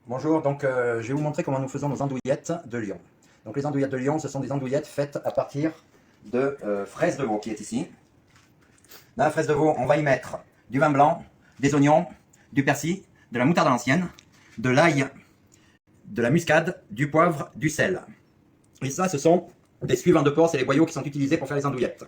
Bonjour, donc je vais vous montrer comment nous faisons nos andouillettes de Lyon. Donc les andouillettes de Lyon, ce sont des andouillettes faites à partir de fraise de veau qui est ici. Dans la fraise de veau, on va y mettre du vin blanc, des oignons, du persil, de la moutarde à l'ancienne, de l'ail, de la muscade, du poivre, du sel. Et ça, ce sont des suivants de porc, c'est les boyaux qui sont utilisés pour faire les andouillettes.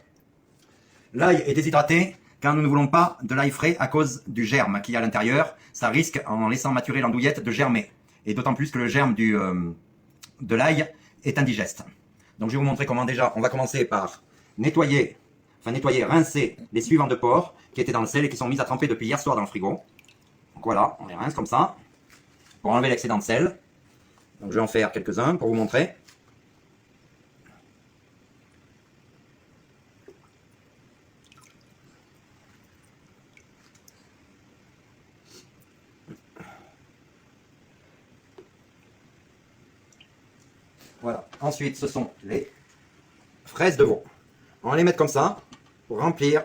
L'ail est déshydraté car nous ne voulons pas de l'ail frais à cause du germe qu'il y a à l'intérieur. Ça risque, en laissant maturer l'andouillette, de germer. Et d'autant plus que le germe de l'ail est indigeste. Donc je vais vous montrer comment déjà, on va commencer par nettoyer, rincer les suivants de porc qui étaient dans le sel et qui sont mis à tremper depuis hier soir dans le frigo. Donc voilà, on les rince comme ça, pour enlever l'excédent de sel. Donc je vais en faire quelques-uns pour vous montrer. Voilà. Ensuite, ce sont les fraises de veau. On va les mettre comme ça pour remplir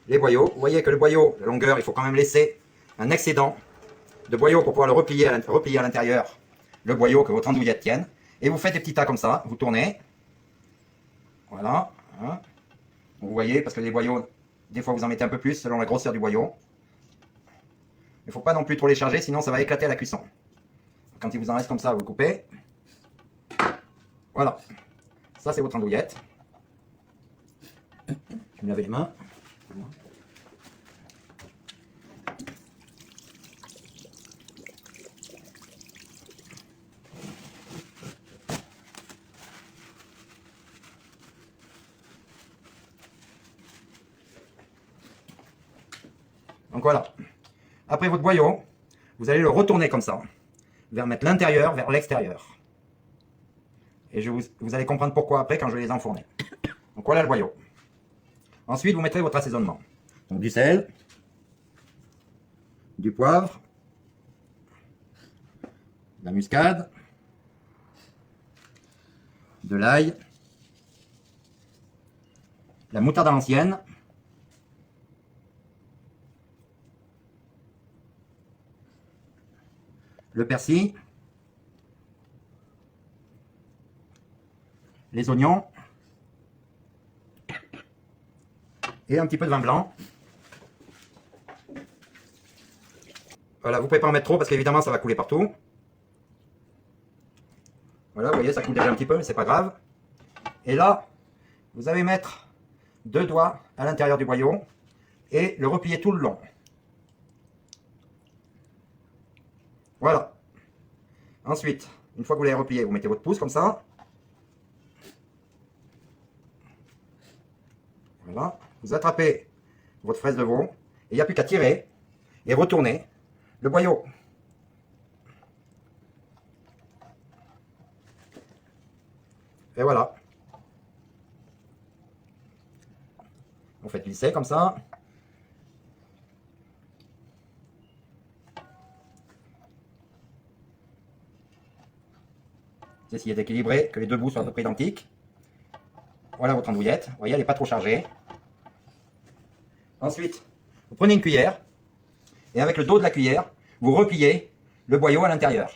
les boyaux. Vous voyez que le boyau, la longueur, il faut quand même laisser un excédent de boyau pour pouvoir le replier à l'intérieur, le boyau que votre andouillette tienne. Et vous faites des petits tas comme ça, vous tournez. Voilà. Vous voyez, parce que les boyaux, des fois vous en mettez un peu plus selon la grosseur du boyau. Il ne faut pas non plus trop les charger, sinon ça va éclater à la cuisson. Quand il vous en reste comme ça, vous le coupez. Voilà, ça c'est votre andouillette. Je vais me laver les mains. Donc voilà, après votre boyau, vous allez le retourner comme ça, vers mettre l'intérieur vers l'extérieur. Et vous allez comprendre pourquoi après quand je vais les enfourner. Donc voilà le boyau. Ensuite, vous mettrez votre assaisonnement. Donc du sel, du poivre, de la muscade, de l'ail, la moutarde à l'ancienne, le persil, les oignons et un petit peu de vin blanc. Voilà, vous ne pouvez pas en mettre trop parce qu'évidemment ça va couler partout. Voilà, vous voyez, ça coule déjà un petit peu, mais c'est pas grave. Et là, vous allez mettre 2 doigts à l'intérieur du boyau et le replier tout le long. Voilà. Ensuite, une fois que vous l'avez replié, vous mettez votre pouce comme ça. Voilà. Vous attrapez votre fraise de veau et il n'y a plus qu'à tirer et retourner le boyau. Et voilà. Vous faites glisser comme ça. Vous essayez d'équilibrer, que les deux bouts soient à peu près identiques. Voilà votre andouillette. Vous voyez, elle n'est pas trop chargée. Ensuite, vous prenez une cuillère et avec le dos de la cuillère, vous repliez le boyau à l'intérieur.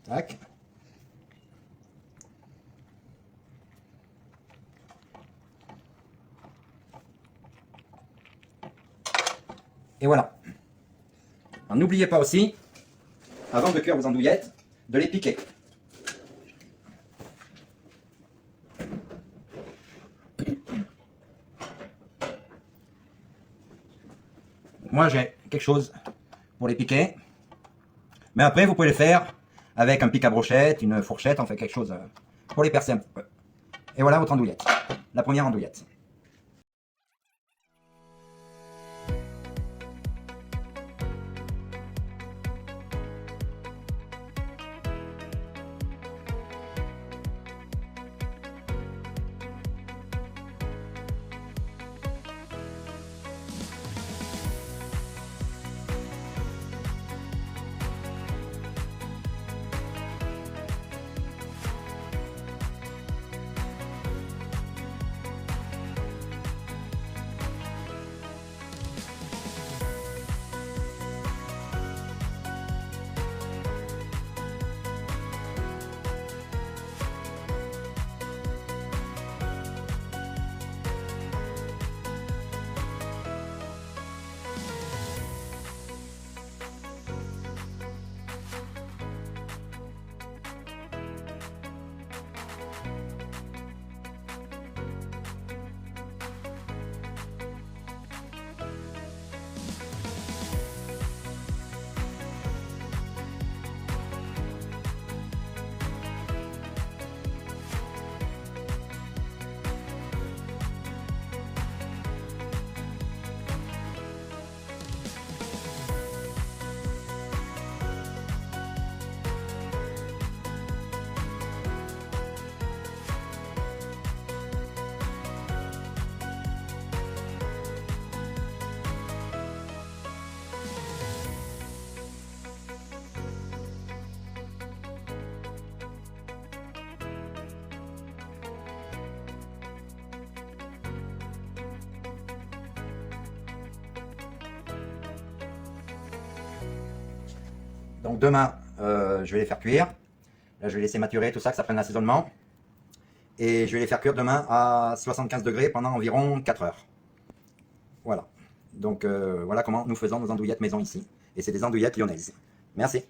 Tac. Et voilà. N'oubliez pas aussi, avant de cuire vos andouillettes, de les piquer. Moi j'ai quelque chose pour les piquer, mais après vous pouvez les faire avec un pic à brochette, une fourchette, enfin quelque chose pour les percer un peu. Et voilà votre andouillette, la première andouillette. Donc demain, je vais les faire cuire. Là, je vais laisser maturer tout ça, que ça prenne l'assaisonnement. Et je vais les faire cuire demain à 75 degrés pendant environ 4 heures. Voilà. Donc voilà comment nous faisons nos andouillettes maison ici. Et c'est des andouillettes lyonnaises. Merci.